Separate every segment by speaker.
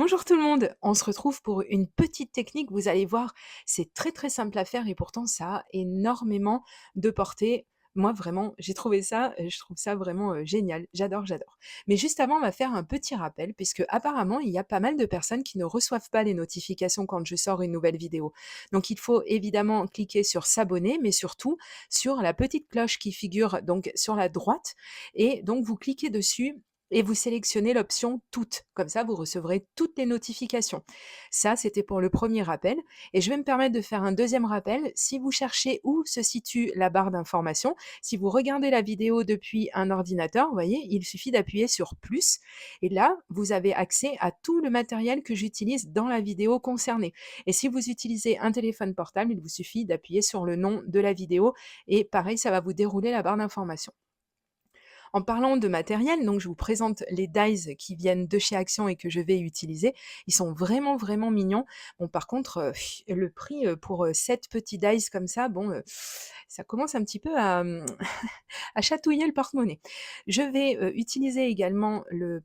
Speaker 1: Bonjour tout le monde, on se retrouve pour une petite technique, vous allez voir, c'est très très simple à faire et pourtant ça a énormément de portée. Moi vraiment, j'ai trouvé ça, je trouve ça vraiment génial, j'adore, j'adore. Mais juste avant, on va faire un petit rappel puisque apparemment, il y a pas mal de personnes qui ne reçoivent pas les notifications quand je sors une nouvelle vidéo. Donc il faut évidemment cliquer sur s'abonner, mais surtout sur la petite cloche qui figure donc sur la droite et donc vous cliquez dessus et vous sélectionnez l'option «Toutes». Comme ça, vous recevrez toutes les notifications. Ça, c'était pour le premier rappel et je vais me permettre de faire un deuxième rappel. Si vous cherchez où se situe la barre d'information, si vous regardez la vidéo depuis un ordinateur, vous voyez, il suffit d'appuyer sur «Plus» et là, vous avez accès à tout le matériel que j'utilise dans la vidéo concernée. Et si vous utilisez un téléphone portable, il vous suffit d'appuyer sur le nom de la vidéo et pareil, ça va vous dérouler la barre d'information. En parlant de matériel, donc je vous présente les dies qui viennent de chez Action et que je vais utiliser. Ils sont vraiment, vraiment mignons. Bon, par contre, le prix, pour, 7 petits dies comme ça, bon, ça commence un petit peu à, à chatouiller le porte-monnaie. Je vais, utiliser également le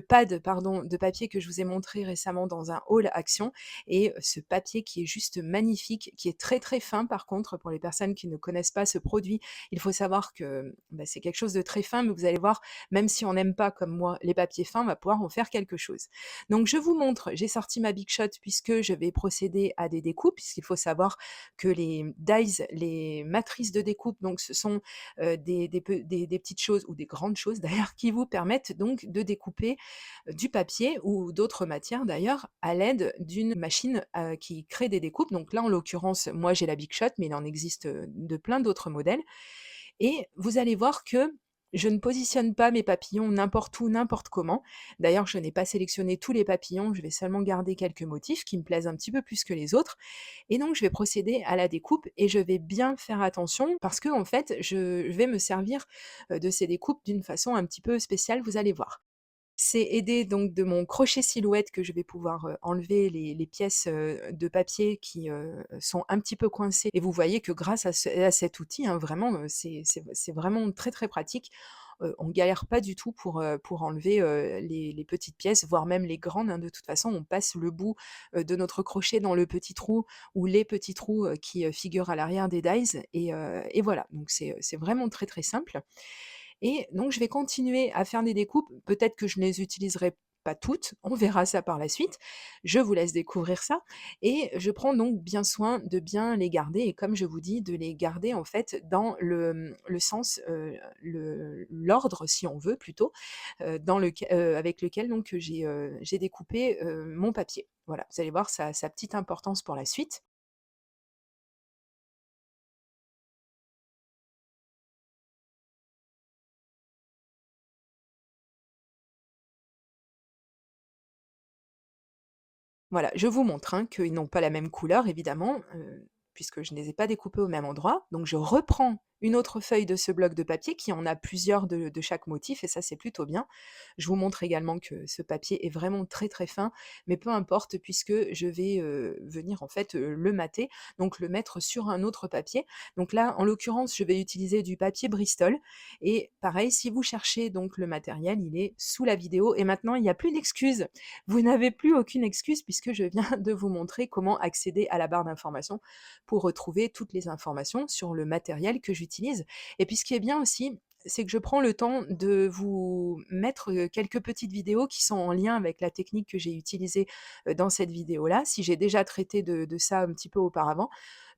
Speaker 1: pad, pardon, de papier que je vous ai montré récemment dans un haul Action et ce papier qui est juste magnifique, qui est très, très fin par contre pour les personnes qui ne connaissent pas ce produit. Il faut savoir que, bah, c'est quelque chose de très fin, mais vous allez voir, même si on n'aime pas comme moi les papiers fins, on va pouvoir en faire quelque chose. Donc je vous montre, j'ai sorti ma Big Shot puisque je vais procéder à des découpes, puisqu'il faut savoir que les dies, les matrices de découpe, donc ce sont des petites choses ou des grandes choses d'ailleurs qui vous permettent donc de découper du papier ou d'autres matières d'ailleurs à l'aide d'une machine qui crée des découpes. Donc là, en l'occurrence, moi j'ai la Big Shot, mais il en existe de plein d'autres modèles. Et vous allez voir que je ne positionne pas mes papillons n'importe où, n'importe comment. D'ailleurs, je n'ai pas sélectionné tous les papillons, je vais seulement garder quelques motifs qui me plaisent un petit peu plus que les autres. Et donc, je vais procéder à la découpe et je vais bien faire attention parce que en fait, je vais me servir de ces découpes d'une façon un petit peu spéciale, vous allez voir. C'est aidé donc de mon crochet silhouette que je vais pouvoir, enlever les pièces, de papier qui, sont un petit peu coincées et vous voyez que grâce à cet outil, hein, vraiment, c'est vraiment très, très pratique. On galère pas du tout pour enlever, les petites pièces, voire même les grandes, hein. De toute façon, on passe le bout, de notre crochet dans le petit trou ou les petits trous, qui, figurent à l'arrière des dies et voilà. Donc c'est vraiment très, très simple. Et donc je vais continuer à faire des découpes, peut-être que je ne les utiliserai pas toutes, on verra ça par la suite. Je vous laisse découvrir ça et je prends donc bien soin de bien les garder et comme je vous dis, de les garder en fait dans le sens, l'ordre si on veut plutôt, avec lequel donc j'ai découpé, mon papier. Voilà, vous allez voir ça a sa petite importance pour la suite. Voilà, je vous montre, hein, qu'ils n'ont pas la même couleur évidemment, puisque je ne les ai pas découpés au même endroit. Donc je reprends une autre feuille de ce bloc de papier qui en a plusieurs de chaque motif et ça c'est plutôt bien. Je vous montre également que ce papier est vraiment très, très fin, mais peu importe puisque je vais, venir en fait, le mater, donc le mettre sur un autre papier. Donc là, en l'occurrence, je vais utiliser du papier Bristol et pareil, si vous cherchez donc le matériel, il est sous la vidéo et maintenant il n'y a plus d'excuses. Vous n'avez plus aucune excuse puisque je viens de vous montrer comment accéder à la barre d'informations pour retrouver toutes les informations sur le matériel que j'utilise. Et puis ce qui est bien aussi, c'est que je prends le temps de vous mettre quelques petites vidéos qui sont en lien avec la technique que j'ai utilisée dans cette vidéo-là, si j'ai déjà traité de ça un petit peu auparavant.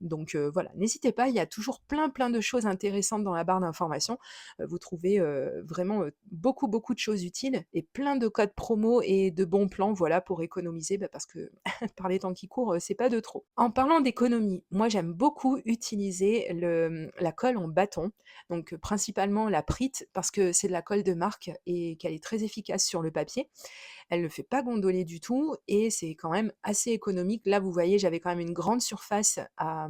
Speaker 1: Donc voilà, n'hésitez pas, il y a toujours plein plein de choses intéressantes dans la barre d'informations. Vous trouvez, vraiment, beaucoup, beaucoup de choses utiles et plein de codes promo et de bons plans, voilà, pour économiser, bah, parce que par les temps qui courent, c'est pas de trop. En parlant d'économie, moi j'aime beaucoup utiliser la colle en bâton, donc principalement la Pritt parce que c'est de la colle de marque et qu'elle est très efficace sur le papier. Elle ne fait pas gondoler du tout et c'est quand même assez économique. Là, vous voyez, j'avais quand même une grande surface à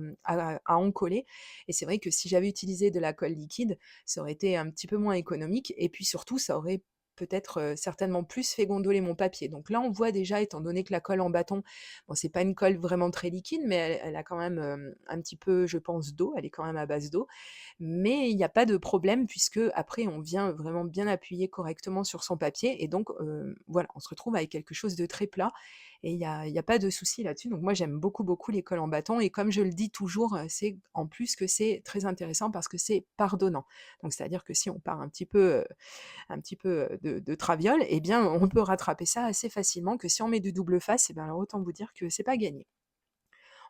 Speaker 1: en coller et c'est vrai que si j'avais utilisé de la colle liquide, ça aurait été un petit peu moins économique et puis surtout, ça aurait peut-être, certainement plus fait gondoler mon papier. Donc là, on voit déjà, étant donné que la colle en bâton, bon, c'est pas une colle vraiment très liquide, mais elle a quand même, un petit peu, je pense, d'eau. Elle est quand même à base d'eau. Mais il n'y a pas de problème puisque après on vient vraiment bien appuyer correctement sur son papier et donc voilà, on se retrouve avec quelque chose de très plat et il y a pas de souci là-dessus. Donc moi j'aime beaucoup, beaucoup les colles en bâton et comme je le dis toujours, c'est en plus que c'est très intéressant parce que c'est pardonnant. Donc c'est-à-dire que si on part un petit peu de traviole et bien on peut rattraper ça assez facilement que si on met du double face et ben alors autant vous dire que c'est pas gagné.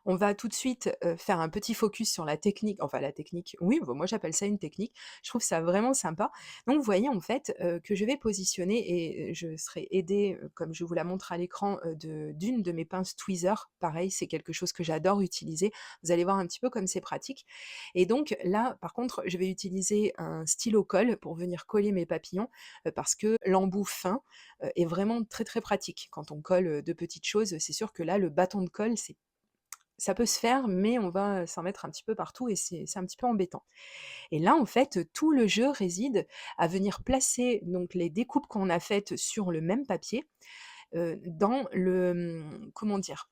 Speaker 1: On va tout de suite, faire un petit focus sur la technique, enfin la technique, oui, bah, moi j'appelle ça une technique. Je trouve ça vraiment sympa. Donc vous voyez en fait, que je vais positionner et je serai aidée, comme je vous la montre à l'écran, d'une de mes pinces tweezers. Pareil, c'est quelque chose que j'adore utiliser. Vous allez voir un petit peu comme c'est pratique et donc là, par contre, je vais utiliser un stylo colle pour venir coller mes papillons, parce que l'embout fin, est vraiment très, très pratique. Quand on colle, de petites choses, c'est sûr que là, le bâton de colle, c'est ça peut se faire, mais on va s'en mettre un petit peu partout et c'est un petit peu embêtant. Et là, en fait, tout le jeu réside à venir placer donc les découpes qu'on a faites sur le même papier, dans comment dire?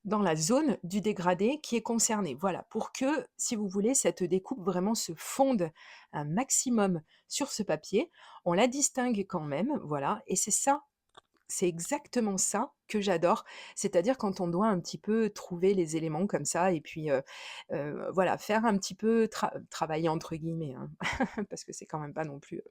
Speaker 1: Dans la zone du dégradé qui est concernée. Voilà, pour que, si vous voulez, cette découpe vraiment se fonde un maximum sur ce papier. On la distingue quand même, voilà, et c'est exactement ça que j'adore. C'est-à-dire quand on doit un petit peu trouver les éléments comme ça et puis, voilà, faire un petit peu «travailler» entre guillemets, hein, parce que c'est quand même pas non plus,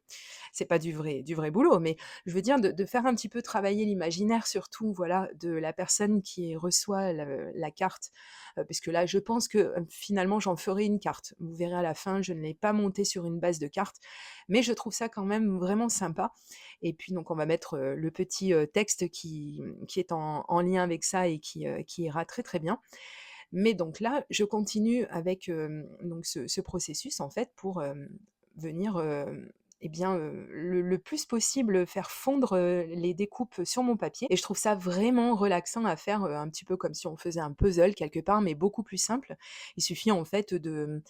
Speaker 1: c'est pas du vrai boulot, mais je veux dire de faire un petit peu travailler l'imaginaire surtout, voilà, de la personne qui reçoit la carte, puisque là, je pense que, finalement, j'en ferai une carte. Vous verrez à la fin, je ne l'ai pas montée sur une base de cartes, mais je trouve ça quand même vraiment sympa et puis donc on va mettre, le petit, texte qui est en lien avec ça et qui ira très, très bien. Mais donc là, je continue avec, donc ce processus en fait pour, venir, et bien, le plus possible faire fondre, les découpes sur mon papier et je trouve ça vraiment relaxant à faire, un petit peu comme si on faisait un puzzle quelque part, mais beaucoup plus simple. Il suffit en fait de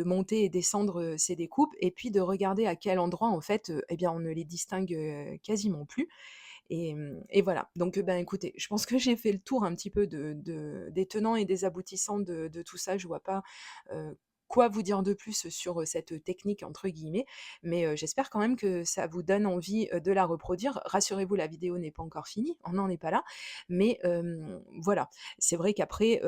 Speaker 1: monter et descendre, ces découpes et puis de regarder à quel endroit en fait, et bien on ne les distingue, quasiment plus et voilà. Donc, ben, écoutez, je pense que j'ai fait le tour un petit peu des tenants et des aboutissants de tout ça. Je vois pas, quoi vous dire de plus sur, cette «technique» entre guillemets, mais, j'espère quand même que ça vous donne envie, de la reproduire. Rassurez-vous, la vidéo n'est pas encore finie, on n'en est pas là, mais, voilà. C'est vrai qu'après,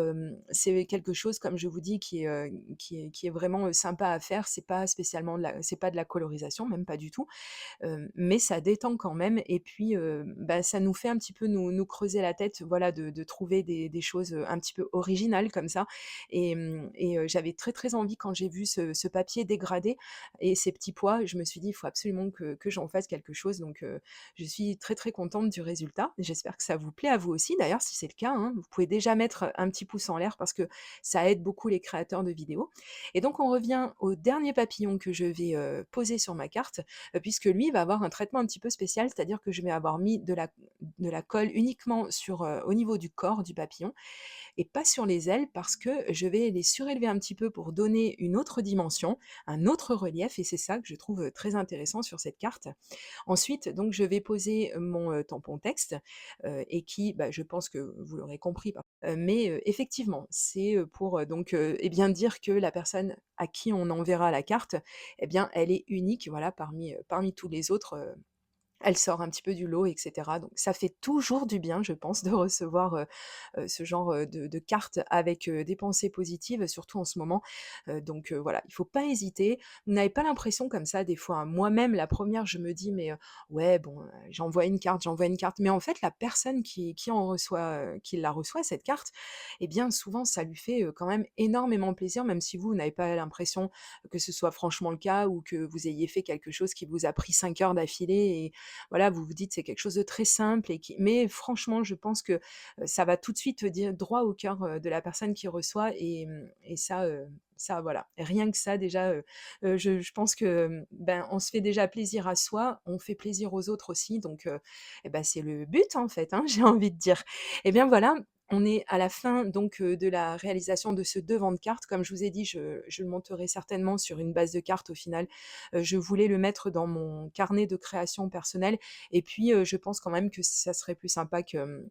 Speaker 1: c'est quelque chose, comme je vous dis, qui est vraiment, sympa à faire. C'est pas de la colorisation, même pas du tout. Mais ça détend quand même et puis, bah, ça nous fait un petit peu nous creuser la tête, voilà, de trouver des choses, un petit peu originales comme ça j'avais très, très envie quand j'ai vu ce papier dégradé et ces petits pois, je me suis dit: «Il faut absolument que j'en fasse quelque chose», donc je suis très, très contente du résultat. J'espère que ça vous plaît à vous aussi d'ailleurs, si c'est le cas, hein. Vous pouvez déjà mettre un petit pouce en l'air parce que ça aide beaucoup les créateurs de vidéos et donc on revient au dernier papillon que je vais, poser sur ma carte puisque lui va avoir un traitement un petit peu spécial, c'est-à-dire que je vais avoir mis de la colle uniquement au niveau du corps du papillon et pas sur les ailes parce que je vais les surélever un petit peu pour donner une autre dimension, un autre relief et c'est ça que je trouve, très intéressant sur cette carte. Ensuite, donc je vais poser mon, tampon texte, et qui, bah, je pense que vous l'aurez compris mais effectivement, c'est, pour, donc, et bien dire que la personne à qui on enverra la carte, eh bien, elle est unique, voilà, parmi tous les autres, elle sort un petit peu du lot et cetera, donc ça fait toujours du bien, je pense, de recevoir, ce genre, de cartes avec, des pensées positives, surtout en ce moment, donc voilà, il faut pas hésiter. Vous n'avez pas l'impression comme ça des fois, hein. Moi-même, la première, je me dis: «Mais, ouais, bon, j'envoie une carte», mais en fait, la personne qui la reçoit cette carte, eh bien, souvent, ça lui fait, quand même énormément plaisir, même si vous n'avez pas l'impression que ce soit franchement le cas ou que vous ayez fait quelque chose qui vous a pris 5 heures d'affilée et voilà, vous vous dites: «C'est quelque chose de très simple» mais franchement, je pense que, ça va tout de suite dire droit au cœur, de la personne qui reçoit et ça voilà, rien que ça déjà, je pense que, ben, on se fait déjà plaisir à soi, on fait plaisir aux autres aussi donc et bah, c'est le but en fait, hein, j'ai envie de dire. Et bien voilà, On est à la fin donc de la réalisation de ce devant de carte. Comme je vous ai dit, je le monterai certainement sur une base de cartes au final. Je voulais le mettre dans mon carnet de création personnelle et puis, je pense quand même que ça serait plus sympa que,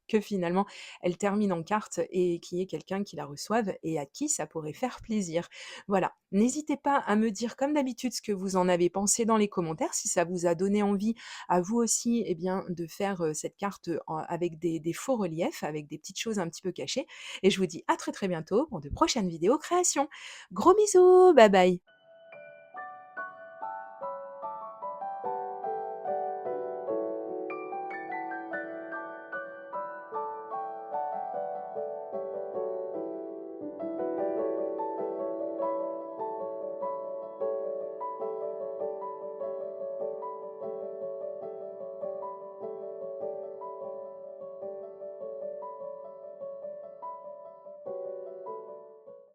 Speaker 1: que finalement elle termine en carte et qu'il y ait quelqu'un qui la reçoive et à qui ça pourrait faire plaisir. Voilà, n'hésitez pas à me dire comme d'habitude ce que vous en avez pensé dans les commentaires, si ça vous a donné envie à vous aussi, eh bien, de faire, cette carte, avec des faux reliefs, avec des petites choses un petit peu cachées et je vous dis à très, très bientôt pour de prochaines vidéos créations. Gros bisous, bye bye.